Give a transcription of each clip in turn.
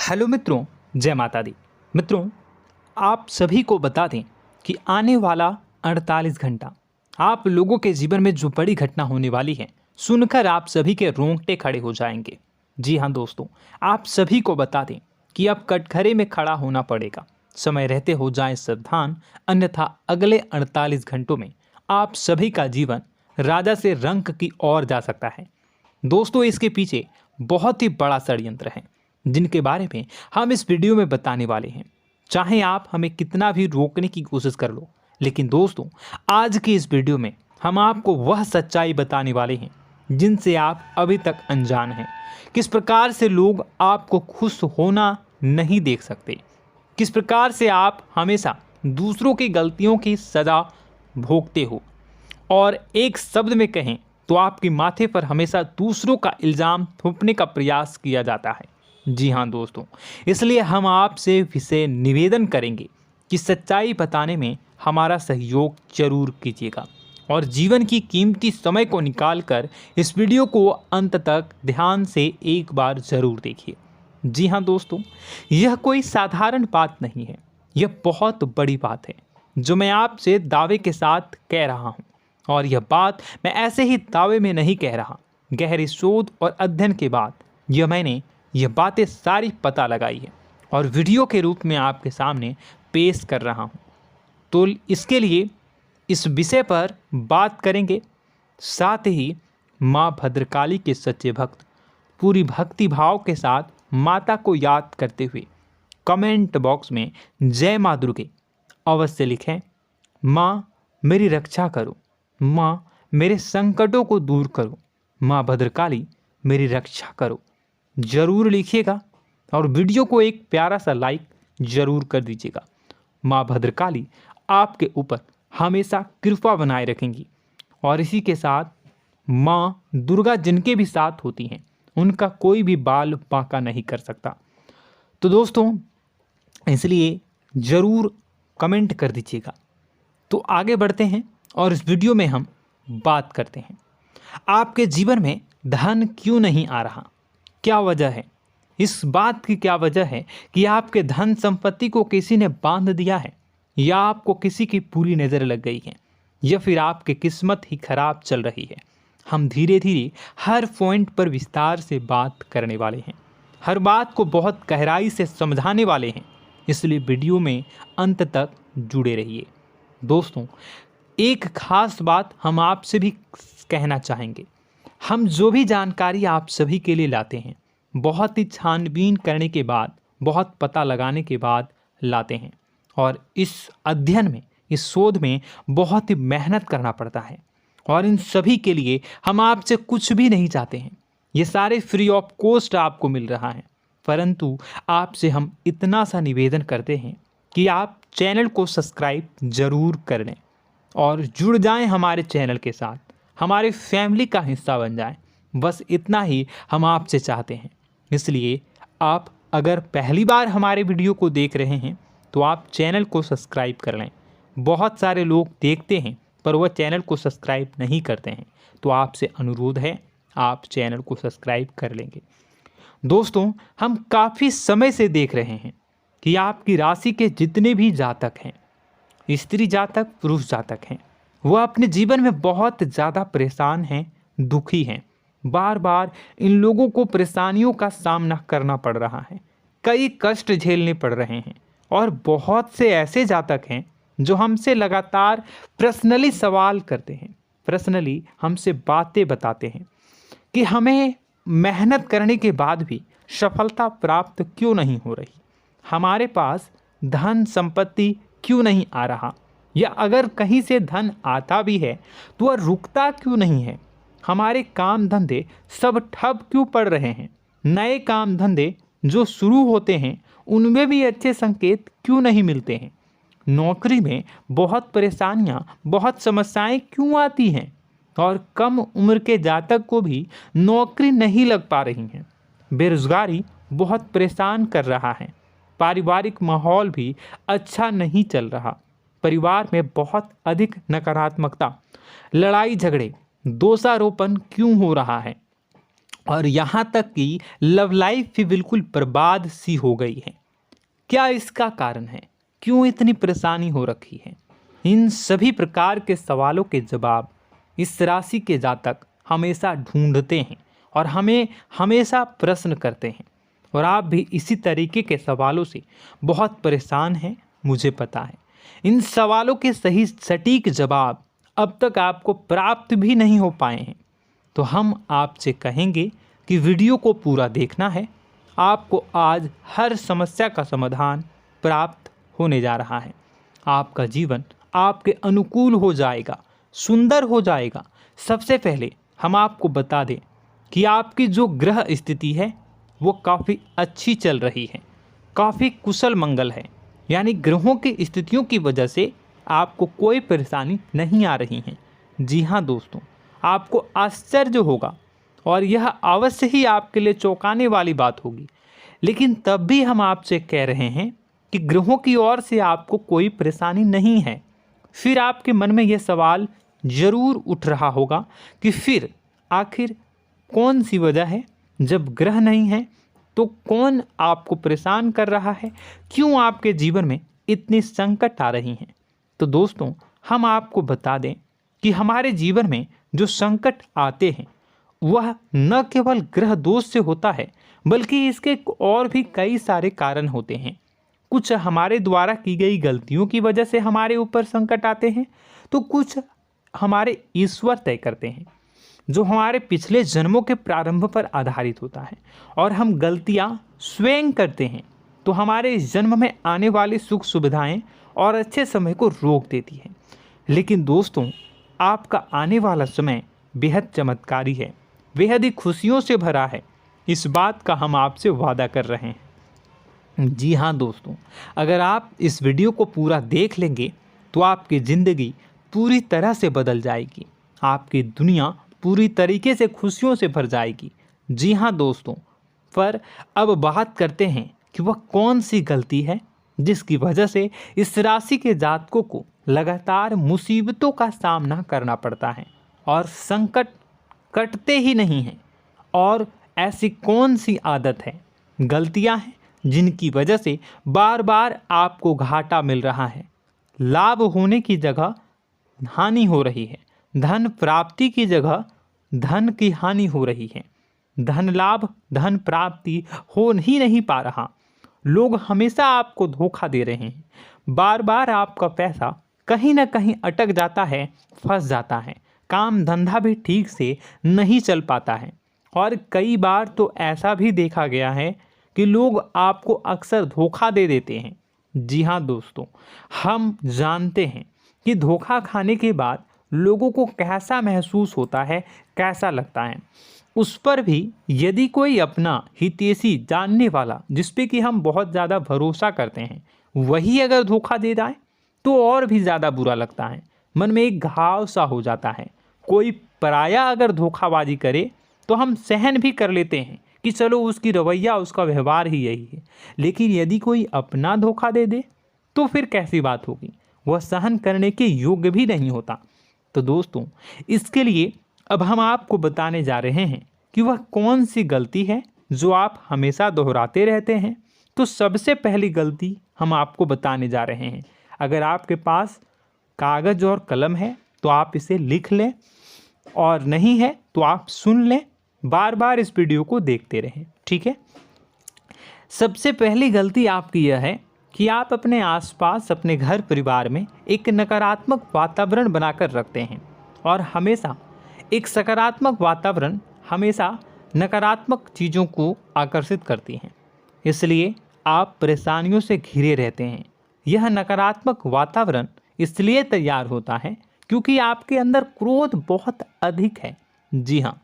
Hello मित्रों, जय माता दी। मित्रों, आप सभी को बता दें कि आने वाला 48 घंटा आप लोगों के जीवन में जो बड़ी घटना होने वाली है, सुनकर आप सभी के रोंगटे खड़े हो जाएंगे। जी हाँ दोस्तों, आप सभी को बता दें कि अब कटघरे में खड़ा होना पड़ेगा। समय रहते हो जाएं सावधान, अन्यथा अगले 48 घंटों में आप सभी का जीवन राजा से रंक की ओर जा सकता है। दोस्तों, इसके पीछे बहुत ही बड़ा षड्यंत्र है जिनके बारे में हम इस वीडियो में बताने वाले हैं। चाहे आप हमें कितना भी रोकने की कोशिश कर लो, लेकिन दोस्तों आज की इस वीडियो में हम आपको वह सच्चाई बताने वाले हैं जिनसे आप अभी तक अनजान हैं। किस प्रकार से लोग आपको खुश होना नहीं देख सकते, किस प्रकार से आप हमेशा दूसरों की गलतियों की सज़ा भोगते हो, और एक शब्द में कहें तो आपके माथे पर हमेशा दूसरों का इल्ज़ाम थोपने का प्रयास किया जाता है। जी हाँ दोस्तों, इसलिए हम आपसे विशेष निवेदन करेंगे कि सच्चाई बताने में हमारा सहयोग जरूर कीजिएगा और जीवन की कीमती समय को निकालकर इस वीडियो को अंत तक ध्यान से एक बार ज़रूर देखिए। जी हाँ दोस्तों, यह कोई साधारण बात नहीं है, यह बहुत बड़ी बात है जो मैं आपसे दावे के साथ कह रहा हूँ। और यह बात मैं ऐसे ही दावे में नहीं कह रहा, गहरी शोध और अध्ययन के बाद मैंने यह बातें सारी पता लगाई है और वीडियो के रूप में आपके सामने पेश कर रहा हूँ। तो इसके लिए इस विषय पर बात करेंगे। साथ ही माँ भद्रकाली के सच्चे भक्त पूरी भक्ति भाव के साथ माता को याद करते हुए कमेंट बॉक्स में जय माँ दुर्गे अवश्य लिखें। माँ मेरी रक्षा करो, माँ मेरे संकटों को दूर करो, माँ भद्रकाली मेरी रक्षा करो, ज़रूर लिखिएगा और वीडियो को एक प्यारा सा लाइक ज़रूर कर दीजिएगा। माँ भद्रकाली आपके ऊपर हमेशा कृपा बनाए रखेंगी और इसी के साथ माँ दुर्गा जिनके भी साथ होती हैं उनका कोई भी बाल बांका नहीं कर सकता। तो दोस्तों, इसलिए ज़रूर कमेंट कर दीजिएगा। तो आगे बढ़ते हैं और इस वीडियो में हम बात करते हैं, आपके जीवन में धन क्यों नहीं आ रहा, क्या वजह है। इस बात की क्या वजह है कि आपके धन संपत्ति को किसी ने बांध दिया है, या आपको किसी की पूरी नज़र लग गई है, या फिर आपकी किस्मत ही खराब चल रही है। हम धीरे धीरे हर पॉइंट पर विस्तार से बात करने वाले हैं, हर बात को बहुत गहराई से समझाने वाले हैं, इसलिए वीडियो में अंत तक जुड़े रहिए। दोस्तों, एक खास बात हम आपसे भी कहना चाहेंगे। हम जो भी जानकारी आप सभी के लिए लाते हैं, बहुत ही छानबीन करने के बाद, बहुत पता लगाने के बाद लाते हैं, और इस अध्ययन में, इस शोध में बहुत ही मेहनत करना पड़ता है। और इन सभी के लिए हम आपसे कुछ भी नहीं चाहते हैं, ये सारे फ्री ऑफ कॉस्ट आपको मिल रहा है। परंतु आपसे हम इतना सा निवेदन करते हैं कि आप चैनल को सब्सक्राइब ज़रूर कर लें और जुड़ जाएं हमारे चैनल के साथ, हमारे फैमिली का हिस्सा बन जाएं। बस इतना ही हम आपसे चाहते हैं। इसलिए आप अगर पहली बार हमारे वीडियो को देख रहे हैं तो आप चैनल को सब्सक्राइब कर लें। बहुत सारे लोग देखते हैं पर वह चैनल को सब्सक्राइब नहीं करते हैं, तो आपसे अनुरोध है आप चैनल को सब्सक्राइब कर लेंगे। दोस्तों, हम काफ़ी समय से देख रहे हैं कि आपकी राशि के जितने भी जातक हैं, स्त्री जातक, पुरुष जातक हैं, वह अपने जीवन में बहुत ज़्यादा परेशान हैं, दुखी हैं। बार बार इन लोगों को परेशानियों का सामना करना पड़ रहा है, कई कष्ट झेलने पड़ रहे हैं। और बहुत से ऐसे जातक हैं जो हमसे लगातार पर्सनली सवाल करते हैं, पर्सनली हमसे बातें बताते हैं कि हमें मेहनत करने के बाद भी सफलता प्राप्त क्यों नहीं हो रही, हमारे पास धन संपत्ति क्यों नहीं आ रहा, या अगर कहीं से धन आता भी है तो वह रुकता क्यों नहीं है, हमारे काम धंधे सब ठप क्यों पड़ रहे हैं, नए काम धंधे जो शुरू होते हैं उनमें भी अच्छे संकेत क्यों नहीं मिलते हैं, नौकरी में बहुत परेशानियां, बहुत समस्याएं क्यों आती हैं, और कम उम्र के जातक को भी नौकरी नहीं लग पा रही हैं, बेरोजगारी बहुत परेशान कर रहा है, पारिवारिक माहौल भी अच्छा नहीं चल रहा, परिवार में बहुत अधिक नकारात्मकता, लड़ाई झगड़े, दोषारोपण क्यों हो रहा है, और यहाँ तक कि लव लाइफ भी बिल्कुल बर्बाद सी हो गई है। क्या इसका कारण है? क्यों इतनी परेशानी हो रखी है? इन सभी प्रकार के सवालों के जवाब इस राशि के जातक हमेशा ढूंढते हैं और हमें हमेशा प्रश्न करते हैं। और आप भी इसी तरीके के सवालों से बहुत परेशान हैं, मुझे पता है। इन सवालों के सही सटीक जवाब अब तक आपको प्राप्त भी नहीं हो पाए हैं। तो हम आपसे कहेंगे कि वीडियो को पूरा देखना है। आपको आज हर समस्या का समाधान प्राप्त होने जा रहा है। आपका जीवन आपके अनुकूल हो जाएगा, सुंदर हो जाएगा। सबसे पहले हम आपको बता दें कि आपकी जो ग्रह स्थिति है वो काफ़ी अच्छी चल रही है, काफ़ी कुशल मंगल है। यानी ग्रहों की स्थितियों की वजह से आपको कोई परेशानी नहीं आ रही है। जी हाँ दोस्तों, आपको आश्चर्य होगा और यह अवश्य ही आपके लिए चौंकाने वाली बात होगी। लेकिन तब भी हम आपसे कह रहे हैं कि ग्रहों की ओर से आपको कोई परेशानी नहीं है। फिर आपके मन में यह सवाल जरूर उठ रहा होगा कि फिर आखिर कौन सी वजह है? जब ग्रह नहीं है तो कौन आपको परेशान कर रहा है? क्यों आपके जीवन में इतनी संकट आ रही हैं? तो दोस्तों, हम आपको बता दें कि हमारे जीवन में जो संकट आते हैं वह न केवल ग्रह दोष से होता है, बल्कि इसके और भी कई सारे कारण होते हैं। कुछ हमारे द्वारा की गई गलतियों की वजह से हमारे ऊपर संकट आते हैं, तो कुछ हमारे ईश्वर तय करते हैं, जो हमारे पिछले जन्मों के प्रारंभ पर आधारित होता है। और हम गलतियां स्वयं करते हैं तो हमारे इस जन्म में आने वाली सुख सुविधाएं और अच्छे समय को रोक देती है। लेकिन दोस्तों, आपका आने वाला समय बेहद चमत्कारी है, बेहद ही खुशियों से भरा है। इस बात का हम आपसे वादा कर रहे हैं। जी हाँ दोस्तों, अगर आप इस वीडियो को पूरा देख लेंगे तो आपकी ज़िंदगी पूरी तरह से बदल जाएगी, आपकी दुनिया पूरी तरीके से खुशियों से भर जाएगी। जी हाँ दोस्तों, पर अब बात करते हैं कि वह कौन सी गलती है जिसकी वजह से इस राशि के जातकों को लगातार मुसीबतों का सामना करना पड़ता है और संकट कटते ही नहीं हैं। और ऐसी कौन सी आदत है, गलतियां हैं जिनकी वजह से बार बार आपको घाटा मिल रहा है, लाभ होने की जगह हानि हो रही है, धन प्राप्ति की जगह धन की हानि हो रही है, धन लाभ धन प्राप्ति हो ही नहीं पा रहा, लोग हमेशा आपको धोखा दे रहे हैं, बार बार आपका पैसा कहीं ना कहीं अटक जाता है, फंस जाता है, काम धंधा भी ठीक से नहीं चल पाता है। और कई बार तो ऐसा भी देखा गया है कि लोग आपको अक्सर धोखा दे देते हैं। जी हाँ दोस्तों, हम जानते हैं कि धोखा खाने के बाद लोगों को कैसा महसूस होता है, कैसा लगता है। उस पर भी यदि कोई अपना हितैषी जानने वाला, जिस पे कि हम बहुत ज़्यादा भरोसा करते हैं, वही अगर धोखा दे जाए तो और भी ज़्यादा बुरा लगता है, मन में एक घाव सा हो जाता है। कोई पराया अगर धोखाबाजी करे तो हम सहन भी कर लेते हैं कि चलो उसकी रवैया, उसका व्यवहार ही यही है। लेकिन यदि कोई अपना धोखा दे दे तो फिर कैसी बात होगी, वह सहन करने के योग्य भी नहीं होता। तो दोस्तों, इसके लिए अब हम आपको बताने जा रहे हैं कि वह कौन सी गलती है जो आप हमेशा दोहराते रहते हैं। तो सबसे पहली गलती हम आपको बताने जा रहे हैं। अगर आपके पास कागज़ और कलम है तो आप इसे लिख लें, और नहीं है तो आप सुन लें, बार बार इस वीडियो को देखते रहें, ठीक है। सबसे पहली गलती आपकी यह है कि आप अपने आसपास, अपने घर परिवार में एक नकारात्मक वातावरण बनाकर रखते हैं। और हमेशा एक सकारात्मक वातावरण हमेशा नकारात्मक चीज़ों को आकर्षित करती हैं, इसलिए आप परेशानियों से घिरे रहते हैं। यह नकारात्मक वातावरण इसलिए तैयार होता है क्योंकि आपके अंदर क्रोध बहुत अधिक है। जी हाँ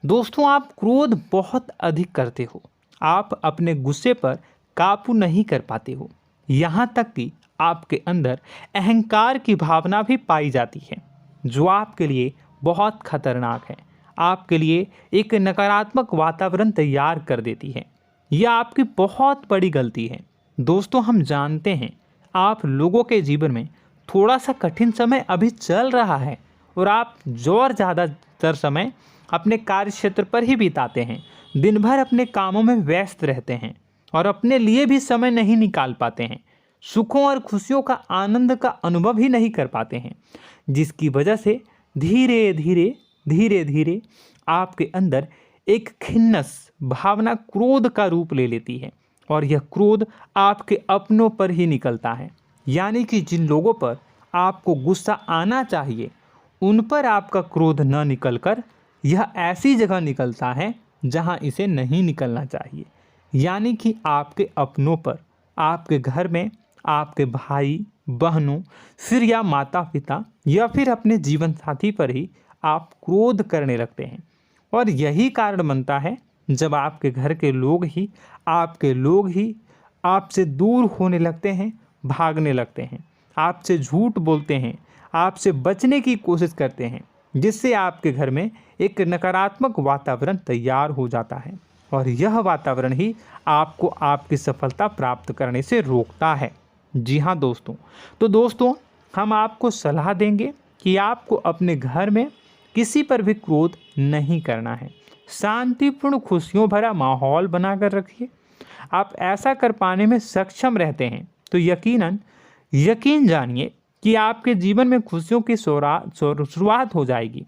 दोस्तों, आप क्रोध बहुत अधिक करते हो, आप अपने गुस्से पर काबू नहीं कर पाते हो, यहाँ तक कि आपके अंदर अहंकार की भावना भी पाई जाती है, जो आपके लिए बहुत खतरनाक है, आपके लिए एक नकारात्मक वातावरण तैयार कर देती है। यह आपकी बहुत बड़ी गलती है। दोस्तों, हम जानते हैं आप लोगों के जीवन में थोड़ा सा कठिन समय अभी चल रहा है और आप जोर ज़्यादा अधिकतर समय अपने कार्य क्षेत्र पर ही बिताते हैं, दिन भर अपने कामों में व्यस्त रहते हैं और अपने लिए भी समय नहीं निकाल पाते हैं, सुखों और खुशियों का आनंद का अनुभव ही नहीं कर पाते हैं, जिसकी वजह से धीरे धीरे आपके अंदर एक खिन्नस भावना क्रोध का रूप ले लेती है और यह क्रोध आपके अपनों पर ही निकलता है। यानी कि जिन लोगों पर आपको गुस्सा आना चाहिए उन पर आपका क्रोध न निकलकर यह ऐसी जगह निकलता है जहां इसे नहीं निकलना चाहिए। यानी कि आपके अपनों पर, आपके घर में आपके भाई बहनों, फिर या माता पिता या फिर अपने जीवन साथी पर ही आप क्रोध करने लगते हैं। और यही कारण बनता है जब आपके घर के लोग ही आपसे दूर होने लगते हैं, भागने लगते हैं, आपसे झूठ बोलते हैं, आपसे बचने की कोशिश करते हैं, जिससे आपके घर में एक नकारात्मक वातावरण तैयार हो जाता है और यह वातावरण ही आपको आपकी सफलता प्राप्त करने से रोकता है। जी हाँ दोस्तों, तो दोस्तों हम आपको सलाह देंगे कि आपको अपने घर में किसी पर भी क्रोध नहीं करना है। शांतिपूर्ण खुशियों भरा माहौल बनाकर रखिए। आप ऐसा कर पाने में सक्षम रहते हैं तो यकीन जानिए कि आपके जीवन में खुशियों की शुरुआत हो जाएगी,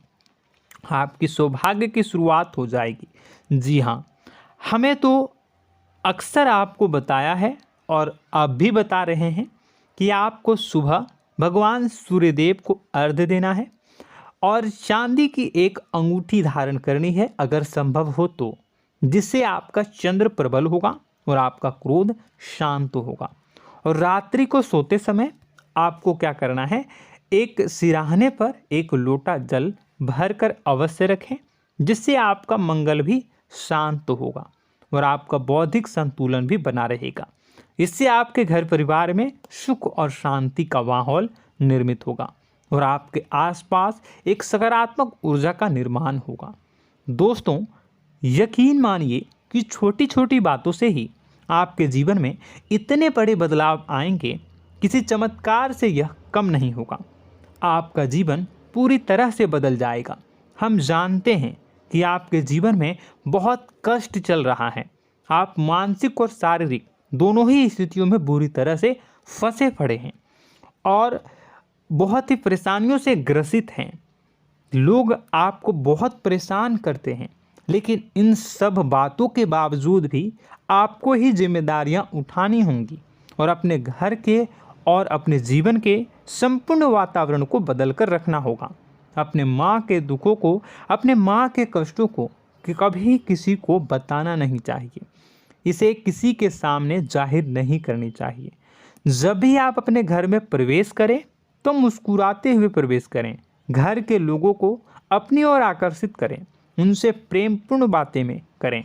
आपकी सौभाग्य की शुरुआत हो जाएगी। जी हाँ, हमें तो अक्सर आपको बताया है और अब भी बता रहे हैं कि आपको सुबह भगवान सूर्यदेव को अर्घ्य देना है और चांदी की एक अंगूठी धारण करनी है अगर संभव हो तो, जिससे आपका चंद्र प्रबल होगा और आपका क्रोध शांत होगा। और रात्रि को सोते समय आपको क्या करना है, एक सिराहने पर एक लोटा जल भरकर अवश्य रखें, जिससे आपका मंगल भी शांत होगा और आपका बौद्धिक संतुलन भी बना रहेगा। इससे आपके घर परिवार में सुख और शांति का माहौल निर्मित होगा और आपके आसपास एक सकारात्मक ऊर्जा का निर्माण होगा। दोस्तों यकीन मानिए कि छोटी छोटी बातों से ही आपके जीवन में इतने बड़े बदलाव आएंगे, किसी चमत्कार से यह कम नहीं होगा। आपका जीवन पूरी तरह से बदल जाएगा। हम जानते हैं कि आपके जीवन में बहुत कष्ट चल रहा है, आप मानसिक और शारीरिक दोनों ही स्थितियों में बुरी तरह से फंसे पड़े हैं और बहुत ही परेशानियों से ग्रसित हैं। लोग आपको बहुत परेशान करते हैं, लेकिन इन सब बातों के बावजूद भी आपको ही जिम्मेदारियां उठानी होंगी और अपने घर के और अपने जीवन के संपूर्ण वातावरण को बदल कर रखना होगा। अपने माँ के दुखों को, अपने माँ के कष्टों को कभी किसी को बताना नहीं चाहिए, इसे किसी के सामने जाहिर नहीं करनी चाहिए। जब भी आप अपने घर में प्रवेश करें तो मुस्कुराते हुए प्रवेश करें, घर के लोगों को अपनी ओर आकर्षित करें, उनसे प्रेमपूर्ण बातें में करें।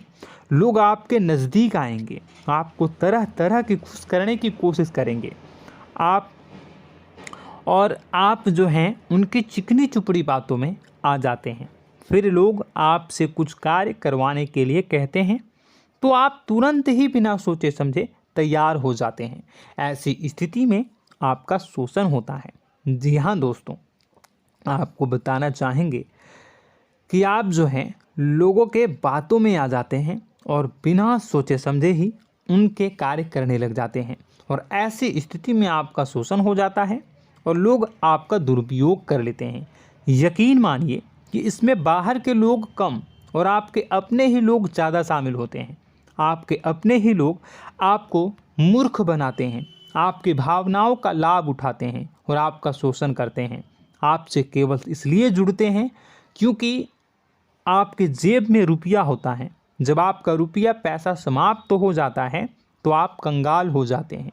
लोग आपके नज़दीक आएंगे, आपको तरह तरह की खुश करने की कोशिश करेंगे। आप जो हैं उनकी चिकनी चुपड़ी बातों में आ जाते हैं। फिर लोग आपसे कुछ कार्य करवाने के लिए कहते हैं तो आप तुरंत ही बिना सोचे समझे तैयार हो जाते हैं। ऐसी स्थिति में आपका शोषण होता है। जी हाँ दोस्तों, आपको बताना चाहेंगे कि आप जो हैं लोगों के बातों में आ जाते हैं और बिना सोचे समझे ही उनके कार्य करने लग जाते हैं और ऐसी स्थिति में आपका शोषण हो जाता है और लोग आपका दुरुपयोग कर लेते हैं। यकीन मानिए कि इसमें बाहर के लोग कम और आपके अपने ही लोग ज़्यादा शामिल होते हैं। आपके अपने ही लोग आपको मूर्ख बनाते हैं, आपकी भावनाओं का लाभ उठाते हैं और आपका शोषण करते हैं। आपसे केवल इसलिए जुड़ते हैं क्योंकि आपके जेब में रुपया होता है। जब आपका रुपया पैसा समाप्त हो जाता है तो आप कंगाल हो जाते हैं,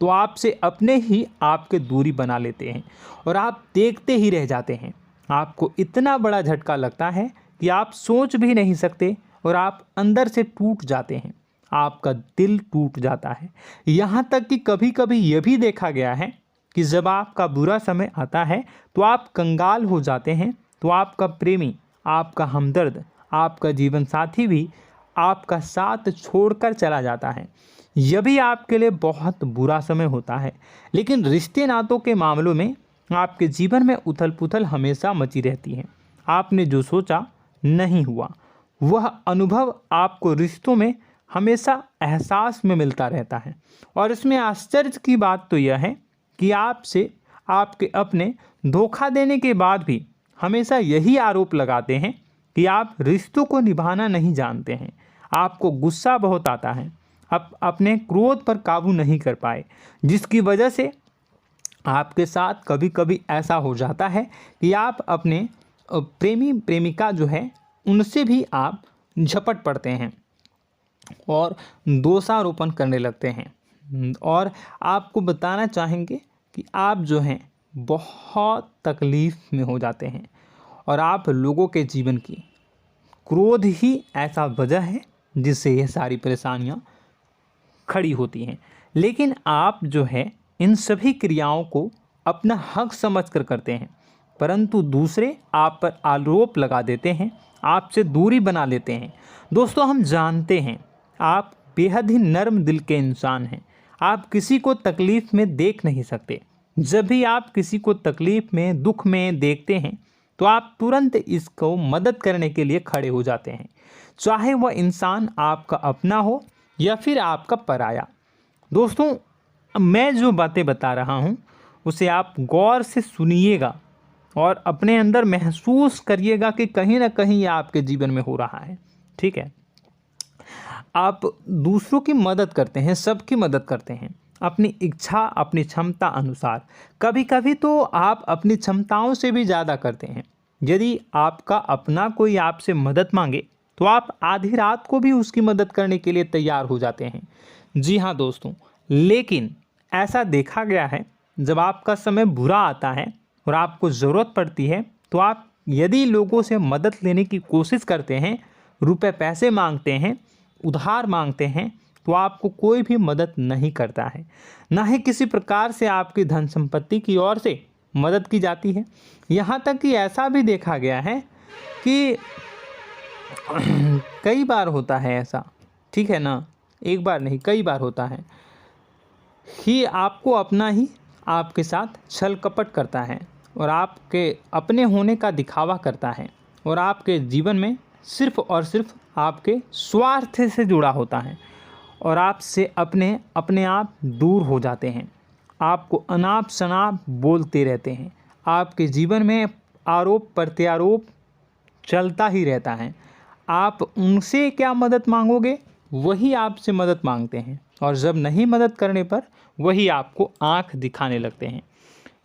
तो आपसे अपने ही आपके दूरी बना लेते हैं और आप देखते ही रह जाते हैं। आपको इतना बड़ा झटका लगता है कि आप सोच भी नहीं सकते और आप अंदर से टूट जाते हैं, आपका दिल टूट जाता है। यहाँ तक कि कभी कभी यह भी देखा गया है कि जब आपका बुरा समय आता है तो आप कंगाल हो जाते हैं, तो आपका प्रेमी, आपका हमदर्द, आपका जीवन साथी भी आपका साथ छोड़कर चला जाता है। यह भी आपके लिए बहुत बुरा समय होता है। लेकिन रिश्ते नातों के मामलों में आपके जीवन में उथल पुथल हमेशा मची रहती है। आपने जो सोचा नहीं हुआ। वह अनुभव आपको रिश्तों में हमेशा एहसास में मिलता रहता है। और इसमें आश्चर्य की बात तो यह है कि आपसे आपके अपने धोखा देने के बाद भी हमेशा यही आरोप लगाते हैं कि आप रिश्तों को निभाना नहीं जानते हैं। आपको गुस्सा बहुत आता है, अपने क्रोध पर काबू नहीं कर पाए, जिसकी वजह से आपके साथ कभी कभी ऐसा हो जाता है कि आप अपने प्रेमी प्रेमिका जो है उनसे भी आप झपट पड़ते हैं और दोषारोपण करने लगते हैं। और आपको बताना चाहेंगे कि आप जो हैं बहुत तकलीफ़ में हो जाते हैं और आप लोगों के जीवन की क्रोध ही ऐसा वजह है जिससे ये सारी परेशानियां खड़ी होती हैं। लेकिन आप जो है इन सभी क्रियाओं को अपना हक समझकर करते हैं, परंतु दूसरे आप पर आरोप लगा देते हैं, आपसे दूरी बना लेते हैं। दोस्तों, हम जानते हैं आप बेहद ही नर्म दिल के इंसान हैं। आप किसी को तकलीफ़ में देख नहीं सकते। जब भी आप किसी को तकलीफ़ में, दुख में देखते हैं तो आप तुरंत इसको मदद करने के लिए खड़े हो जाते हैं, चाहे वह इंसान आपका अपना हो या फिर आपका पराया। दोस्तों, मैं जो बातें बता रहा हूँ उसे आप गौर से सुनिएगा और अपने अंदर महसूस करिएगा कि कहीं ना कहीं ये आपके जीवन में हो रहा है। ठीक है, आप दूसरों की मदद करते हैं, सबकी मदद करते हैं अपनी इच्छा, अपनी क्षमता अनुसार। कभी कभी तो आप अपनी क्षमताओं से भी ज़्यादा करते हैं। यदि आपका अपना कोई आपसे मदद मांगे तो आप आधी रात को भी उसकी मदद करने के लिए तैयार हो जाते हैं। जी हाँ दोस्तों, लेकिन ऐसा देखा गया है जब आपका समय बुरा आता है और आपको ज़रूरत पड़ती है तो आप यदि लोगों से मदद लेने की कोशिश करते हैं, रुपए पैसे मांगते हैं, उधार मांगते हैं, तो आपको कोई भी मदद नहीं करता है। ना ही किसी प्रकार से आपकी धन संपत्ति की ओर से मदद की जाती है। यहाँ तक कि ऐसा भी देखा गया है कि कई बार होता है ऐसा, ठीक है ना, एक बार नहीं कई बार होता है कि आपको अपना ही आपके साथ छल कपट करता है और आपके अपने होने का दिखावा करता है और आपके जीवन में सिर्फ और सिर्फ आपके स्वार्थ से जुड़ा होता है और आपसे अपने आप दूर हो जाते हैं। आपको अनाप शनाप बोलते रहते हैं। आपके जीवन में आरोप प्रत्यारोप चलता ही रहता है। आप उनसे क्या मदद मांगोगे, वही आपसे मदद मांगते हैं और जब नहीं मदद करने पर वही आपको आंख दिखाने लगते हैं।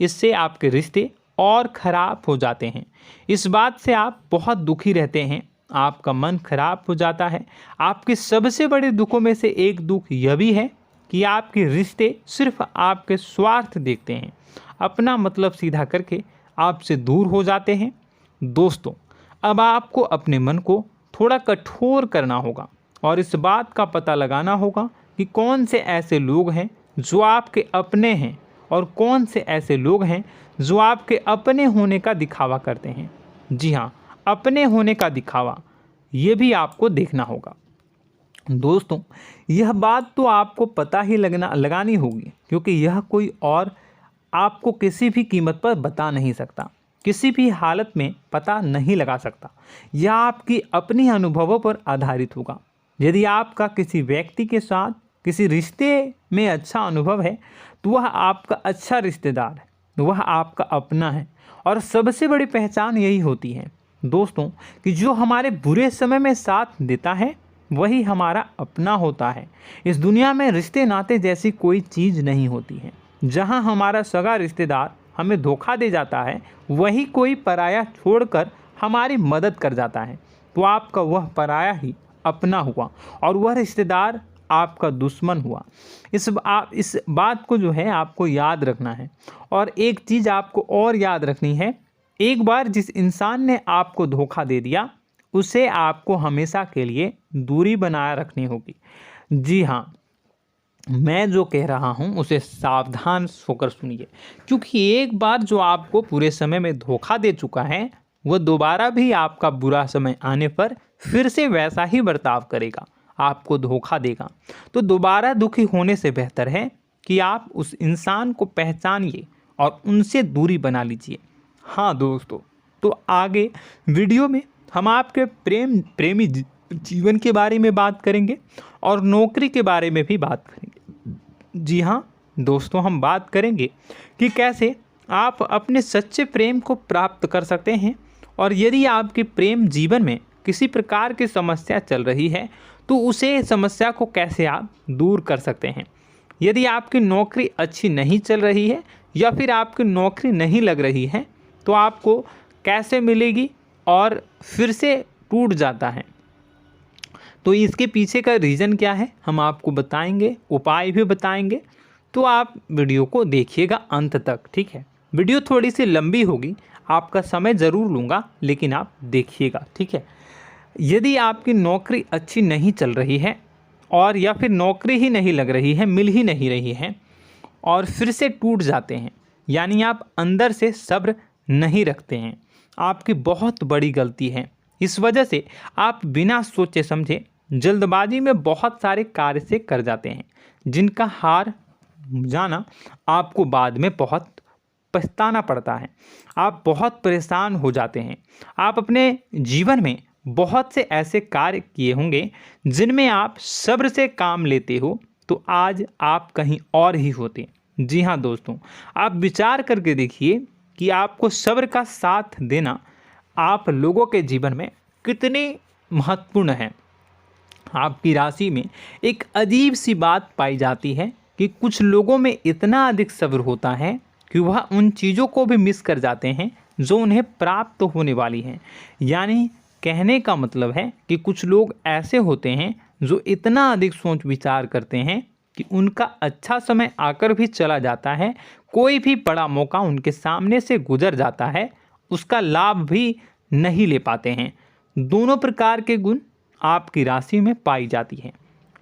इससे आपके रिश्ते और ख़राब हो जाते हैं। इस बात से आप बहुत दुखी रहते हैं, आपका मन खराब हो जाता है। आपके सबसे बड़े दुखों में से एक दुख यह भी है कि आपके रिश्ते सिर्फ आपके स्वार्थ देखते हैं, अपना मतलब सीधा करके आपसे दूर हो जाते हैं। दोस्तों, अब आपको अपने मन को थोड़ा कठोर करना होगा और इस बात का पता लगाना होगा कि कौन से ऐसे लोग हैं जो आपके अपने हैं और कौन से ऐसे लोग हैं जो आपके अपने होने का दिखावा करते हैं। जी हाँ, अपने होने का दिखावा, ये भी आपको देखना होगा। दोस्तों, यह बात तो आपको पता ही लगानी होगी, क्योंकि यह कोई और आपको किसी भी कीमत पर बता नहीं सकता, किसी भी हालत में पता नहीं लगा सकता। यह आपकी अपनी अनुभवों पर आधारित होगा। यदि आपका किसी व्यक्ति के साथ किसी रिश्ते में अच्छा अनुभव है तो वह आपका अच्छा रिश्तेदार है, वह आपका अपना है। और सबसे बड़ी पहचान यही होती है दोस्तों कि जो हमारे बुरे समय में साथ देता है वही हमारा अपना होता है। इस दुनिया में रिश्ते नाते जैसी कोई चीज़ नहीं होती है। जहां हमारा सगा रिश्तेदार हमें धोखा दे जाता है, वही कोई पराया छोड़कर हमारी मदद कर जाता है, तो आपका वह पराया ही अपना हुआ और वह रिश्तेदार आपका दुश्मन हुआ। इस बात को जो है आपको याद रखना है। और एक चीज़ आपको और याद रखनी है, एक बार जिस इंसान ने आपको धोखा दे दिया उसे आपको हमेशा के लिए दूरी बनाए रखनी होगी। जी हाँ, मैं जो कह रहा हूँ उसे सावधान होकर सुनिए, क्योंकि एक बार जो आपको पूरे समय में धोखा दे चुका है वह दोबारा भी आपका बुरा समय आने पर फिर से वैसा ही बर्ताव करेगा, आपको धोखा देगा। तो दोबारा दुखी होने से बेहतर है कि आप उस इंसान को पहचानिए और उनसे दूरी बना लीजिए। हाँ दोस्तों, तो आगे वीडियो में हम आपके प्रेमी जीवन के बारे में बात करेंगे और नौकरी के बारे में भी बात करेंगे। जी हाँ दोस्तों, हम बात करेंगे कि कैसे आप अपने सच्चे प्रेम को प्राप्त कर सकते हैं, और यदि आपके प्रेम जीवन में किसी प्रकार की समस्या चल रही है तो उसे समस्या को कैसे आप दूर कर सकते हैं। यदि आपकी नौकरी अच्छी नहीं चल रही है या फिर आपकी नौकरी नहीं लग रही है तो आपको कैसे मिलेगी और फिर से टूट जाता है, तो इसके पीछे का रीज़न क्या है हम आपको बताएंगे, उपाय भी बताएंगे। तो आप वीडियो को देखिएगा अंत तक, ठीक है। वीडियो थोड़ी सी लंबी होगी, आपका समय ज़रूर लूँगा, लेकिन आप देखिएगा, ठीक है। यदि आपकी नौकरी अच्छी नहीं चल रही है और या फिर नौकरी ही नहीं लग रही है, मिल ही नहीं रही है और फिर से टूट जाते हैं, यानी आप अंदर से सब्र नहीं रखते हैं, आपकी बहुत बड़ी गलती है। इस वजह से आप बिना सोचे समझे जल्दबाजी में बहुत सारे कार्य से कर जाते हैं, जिनका हार जाना आपको बाद में बहुत पछताना पड़ता है। आप बहुत परेशान हो जाते हैं। आप अपने जीवन में बहुत से ऐसे कार्य किए होंगे जिनमें आप सब्र से काम लेते हो, तो आज आप कहीं और ही होते। जी हाँ दोस्तों, आप विचार करके देखिए कि आपको सब्र का साथ देना आप लोगों के जीवन में कितनी महत्वपूर्ण है। आपकी राशि में एक अजीब सी बात पाई जाती है कि कुछ लोगों में इतना अधिक सब्र होता है कि वह उन चीज़ों को भी मिस कर जाते हैं जो उन्हें प्राप्त होने वाली हैं। यानी कहने का मतलब है कि कुछ लोग ऐसे होते हैं जो इतना अधिक सोच विचार करते हैं कि उनका अच्छा समय आकर भी चला जाता है, कोई भी बड़ा मौका उनके सामने से गुजर जाता है, उसका लाभ भी नहीं ले पाते हैं। दोनों प्रकार के गुण आपकी राशि में पाई जाती है।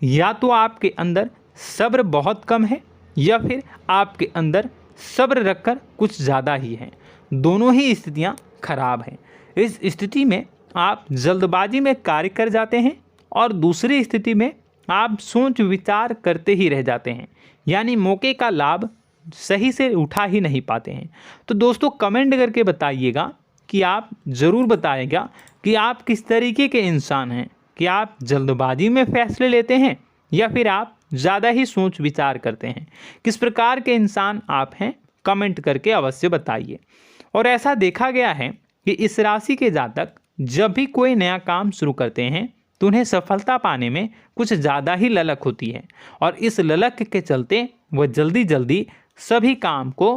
या तो आपके अंदर सब्र बहुत कम है या फिर आपके अंदर सब्र रखकर कुछ ज़्यादा ही है। दोनों ही स्थितियाँ खराब हैं। इस स्थिति में आप जल्दबाजी में कार्य कर जाते हैं और दूसरी स्थिति में आप सोच विचार करते ही रह जाते हैं, यानी मौके का लाभ सही से उठा ही नहीं पाते हैं। तो दोस्तों कमेंट करके बताइएगा कि आप ज़रूर बताइएगा कि आप किस तरीके के इंसान हैं, कि आप जल्दबाजी में फैसले लेते हैं या फिर आप ज़्यादा ही सोच विचार करते हैं। किस प्रकार के इंसान आप हैं, कमेंट करके अवश्य बताइए। और ऐसा देखा गया है कि इस राशि के जातक जब भी कोई नया काम शुरू करते हैं तो उन्हें सफलता पाने में कुछ ज़्यादा ही ललक होती है, और इस ललक के चलते वह जल्दी जल्दी सभी काम को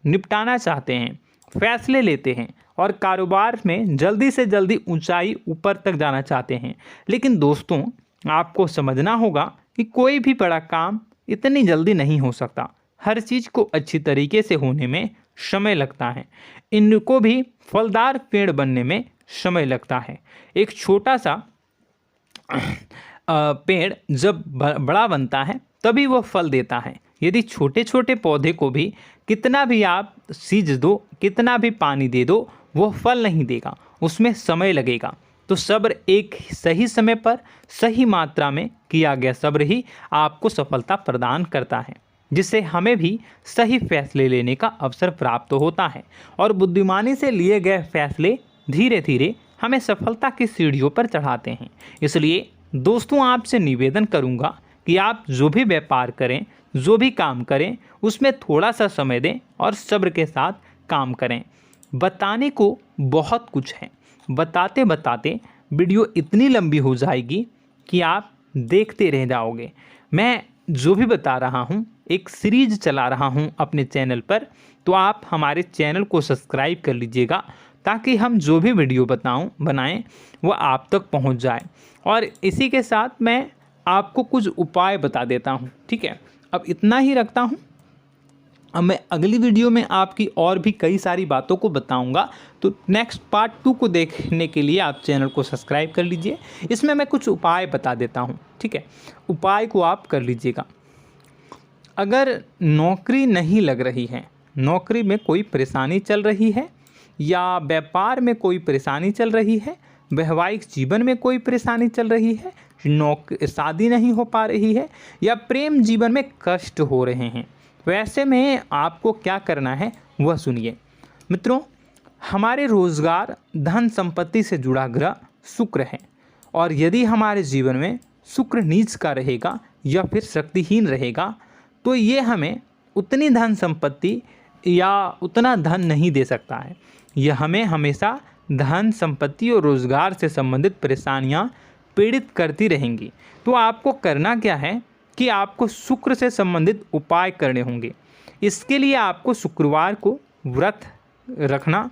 निपटाना चाहते हैं, फैसले लेते हैं और कारोबार में जल्दी से जल्दी ऊंचाई ऊपर तक जाना चाहते हैं। लेकिन दोस्तों आपको समझना होगा कि कोई भी बड़ा काम इतनी जल्दी नहीं हो सकता। हर चीज़ को अच्छी तरीके से होने में समय लगता है। इनको भी फलदार पेड़ बनने में समय लगता है। एक छोटा सा पेड़ जब बड़ा बनता है तभी वह फल देता है। यदि छोटे छोटे पौधे को भी कितना भी आप सींच दो, कितना भी पानी दे दो, वो फल नहीं देगा, उसमें समय लगेगा। तो सब्र एक सही समय पर सही मात्रा में किया गया सब्र ही आपको सफलता प्रदान करता है, जिससे हमें भी सही फैसले लेने का अवसर प्राप्त होता है। और बुद्धिमानी से लिए गए फैसले धीरे धीरे हमें सफलता की सीढ़ियों पर चढ़ाते हैं। इसलिए दोस्तों आपसे निवेदन करूंगा कि आप जो भी व्यापार करें, जो भी काम करें, उसमें थोड़ा सा समय दें और सब्र के साथ काम करें। बताने को बहुत कुछ है, बताते बताते वीडियो इतनी लंबी हो जाएगी कि आप देखते रह जाओगे। मैं जो भी बता रहा हूँ एक सीरीज चला रहा हूँ अपने चैनल पर, तो आप हमारे चैनल को सब्सक्राइब कर लीजिएगा ताकि हम जो भी वीडियो बनाएं वो आप तक पहुँच जाए। और इसी के साथ मैं आपको कुछ उपाय बता देता हूँ, ठीक है। अब इतना ही रखता हूँ। अब मैं अगली वीडियो में आपकी और भी कई सारी बातों को बताऊंगा। तो नेक्स्ट पार्ट 2 को देखने के लिए आप चैनल को सब्सक्राइब कर लीजिए। इसमें मैं कुछ उपाय बता देता हूं, ठीक है। उपाय को आप कर लीजिएगा। अगर नौकरी नहीं लग रही है, नौकरी में कोई परेशानी चल रही है, या व्यापार में कोई परेशानी चल रही है, वैवाहिक जीवन में कोई परेशानी चल रही है, शादी नहीं हो पा रही है, या प्रेम जीवन में कष्ट हो रहे हैं, वैसे में आपको क्या करना है वह सुनिए। मित्रों, हमारे रोजगार, धन संपत्ति से जुड़ा ग्रह शुक्र है, और यदि हमारे जीवन में शुक्र नीच का रहेगा या फिर शक्तिहीन रहेगा तो ये हमें उतनी धन संपत्ति या उतना धन नहीं दे सकता है। यह हमें हमेशा धन संपत्ति और रोजगार से संबंधित परेशानियां पीड़ित करती रहेंगी। तो आपको करना क्या है कि आपको शुक्र से संबंधित उपाय करने होंगे। इसके लिए आपको शुक्रवार को व्रत रखना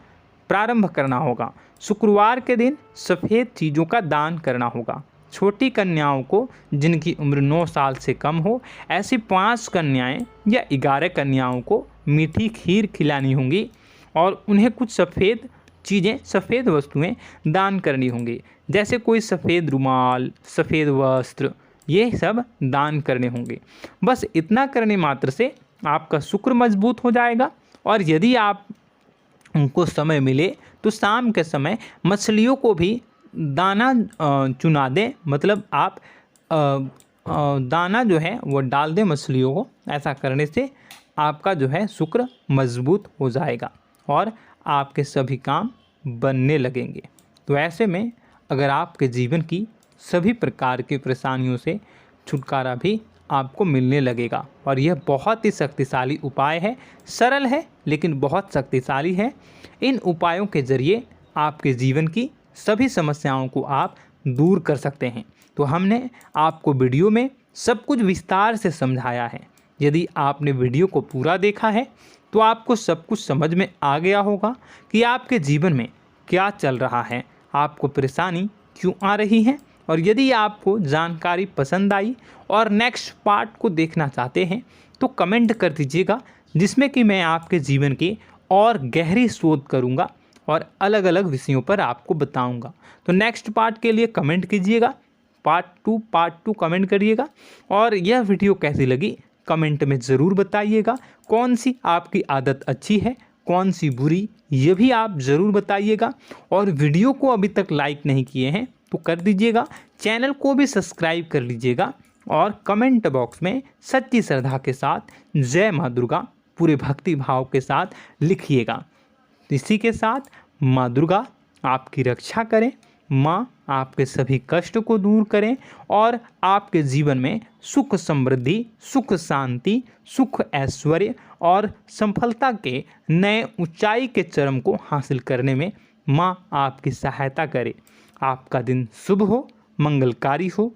प्रारंभ करना होगा। शुक्रवार के दिन सफ़ेद चीज़ों का दान करना होगा। छोटी कन्याओं को जिनकी उम्र 9 साल से कम हो, ऐसी 5 कन्याएं या 11 कन्याओं को मीठी खीर खिलानी होंगी और उन्हें कुछ सफ़ेद चीज़ें, सफ़ेद वस्तुएं दान करनी होंगी, जैसे कोई सफ़ेद रुमाल, सफ़ेद वस्त्र, ये सब दान करने होंगे। बस इतना करने मात्र से आपका शुक्र मजबूत हो जाएगा। और यदि आप उनको समय मिले तो शाम के समय मछलियों को भी दाना चुना दें, मतलब आप दाना जो है वो डाल दें मछलियों को। ऐसा करने से आपका जो है शुक्र मजबूत हो जाएगा और आपके सभी काम बनने लगेंगे। तो ऐसे में अगर आपके जीवन की सभी प्रकार की परेशानियों से छुटकारा भी आपको मिलने लगेगा। और यह बहुत ही शक्तिशाली उपाय है, सरल है लेकिन बहुत शक्तिशाली है। इन उपायों के ज़रिए आपके जीवन की सभी समस्याओं को आप दूर कर सकते हैं। तो हमने आपको वीडियो में सब कुछ विस्तार से समझाया है। यदि आपने वीडियो को पूरा देखा है तो आपको सब कुछ समझ में आ गया होगा कि आपके जीवन में क्या चल रहा है, आपको परेशानी क्यों आ रही है। और यदि आपको जानकारी पसंद आई और नेक्स्ट पार्ट को देखना चाहते हैं तो कमेंट कर दीजिएगा, जिसमें कि मैं आपके जीवन की और गहरी शोध करूंगा और अलग अलग विषयों पर आपको बताऊंगा। तो नेक्स्ट पार्ट के लिए कमेंट कीजिएगा, पार्ट टू कमेंट करिएगा। और यह वीडियो कैसी लगी कमेंट में ज़रूर बताइएगा। कौन सी आपकी आदत अच्छी है, कौन सी बुरी, ये भी आप ज़रूर बताइएगा। और वीडियो को अभी तक लाइक नहीं किए हैं तो कर दीजिएगा, चैनल को भी सब्सक्राइब कर लीजिएगा और कमेंट बॉक्स में सच्ची श्रद्धा के साथ जय माँ दुर्गा पूरे भक्ति भाव के साथ लिखिएगा। इसी के साथ माँ दुर्गा आपकी रक्षा करें, माँ आपके सभी कष्ट को दूर करें और आपके जीवन में सुख समृद्धि, सुख शांति, सुख ऐश्वर्य और सफलता के नए ऊंचाई के चरम को हासिल करने में माँ आपकी सहायता करे। आपका दिन शुभ हो, मंगलकारी हो।